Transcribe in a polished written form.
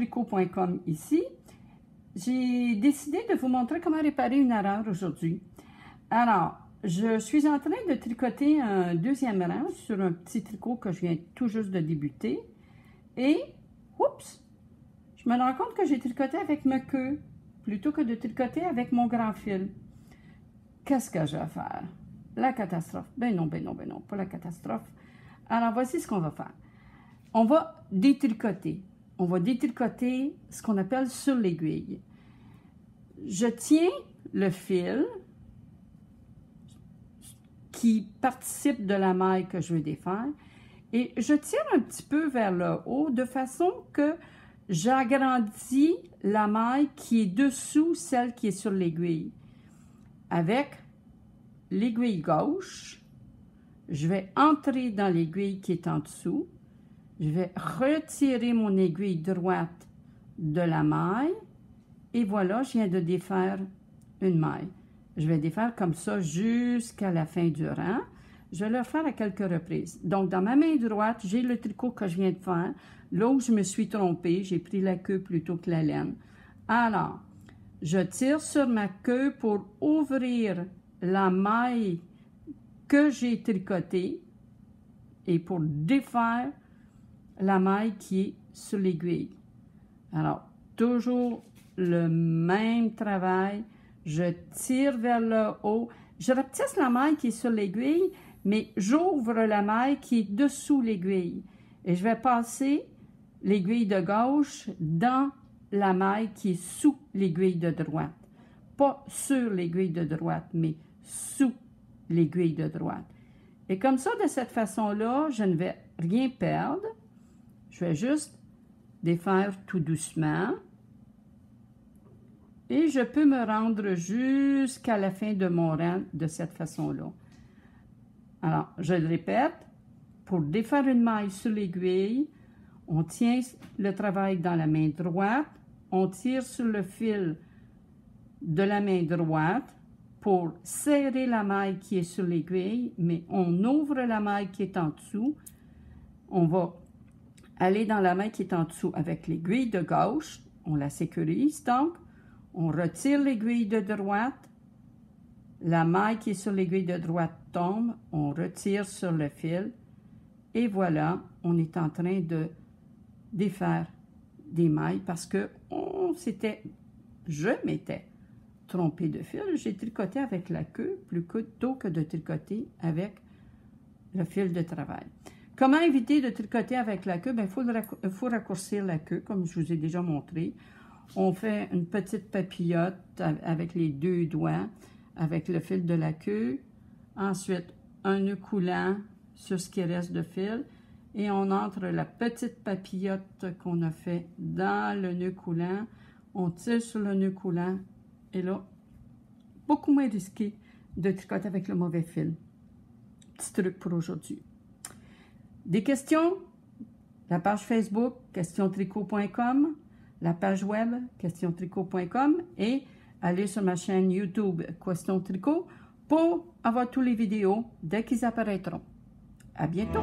questiontricot.com ici. J'ai décidé de vous montrer comment réparer une erreur aujourd'hui. Alors, je suis en train de tricoter un deuxième rang sur un petit tricot que je viens tout juste de débuter. Et, oups, je me rends compte que j'ai tricoté avec ma queue plutôt que de tricoter avec mon grand fil. Qu'est-ce que je vais faire? La catastrophe. Ben non, pas la catastrophe. Alors, voici ce qu'on va faire. On va détricoter. On va détricoter ce qu'on appelle sur l'aiguille. Je tiens le fil qui participe de la maille que je veux défaire et je tire un petit peu vers le haut de façon que j'agrandis la maille qui est dessous celle qui est sur l'aiguille. Avec l'aiguille gauche, je vais entrer dans l'aiguille qui est en dessous. Je vais retirer mon aiguille droite de la maille et voilà, je viens de défaire une maille. Je vais défaire comme ça jusqu'à la fin du rang. Je vais le faire à quelques reprises. Donc, dans ma main droite, j'ai le tricot que je viens de faire. Là où je me suis trompée, j'ai pris la queue plutôt que la laine. Alors, je tire sur ma queue pour ouvrir la maille que j'ai tricotée et pour défaire la maille qui est sur l'aiguille. Alors, toujours le même travail. Je tire vers le haut. Je rapetisse la maille qui est sur l'aiguille, mais j'ouvre la maille qui est dessous l'aiguille. Et je vais passer l'aiguille de gauche dans la maille qui est sous l'aiguille de droite. Pas sur l'aiguille de droite, mais sous l'aiguille de droite. Et comme ça, de cette façon-là, je ne vais rien perdre. Je vais juste défaire tout doucement. Et je peux me rendre jusqu'à la fin de mon rang de cette façon-là. Alors, je le répète, pour défaire une maille sur l'aiguille, on tient le travail dans la main droite, on tire sur le fil de la main droite pour serrer la maille qui est sur l'aiguille, mais on ouvre la maille qui est en dessous. On va aller dans la main qui est en dessous avec l'aiguille de gauche, on la sécurise donc. On retire l'aiguille de droite, la maille qui est sur l'aiguille de droite tombe, on retire sur le fil et voilà, on est en train de défaire des mailles parce que je m'étais trompée de fil. J'ai tricoté avec la queue plutôt que de tricoter avec le fil de travail. Comment éviter de tricoter avec la queue? Bien, il faut raccourcir la queue comme je vous ai déjà montré. On fait une petite papillote avec les deux doigts, avec le fil de la queue. Ensuite, un nœud coulant sur ce qui reste de fil. Et on entre la petite papillote qu'on a fait dans le nœud coulant. On tire sur le nœud coulant. Et là, beaucoup moins risqué de tricoter avec le mauvais fil. Petit truc pour aujourd'hui. Des questions? La page Facebook, questiontricot.com. La page web, questiontricot.com et allez sur ma chaîne YouTube Question Tricot pour avoir toutes les vidéos dès qu'ils apparaîtront. À bientôt!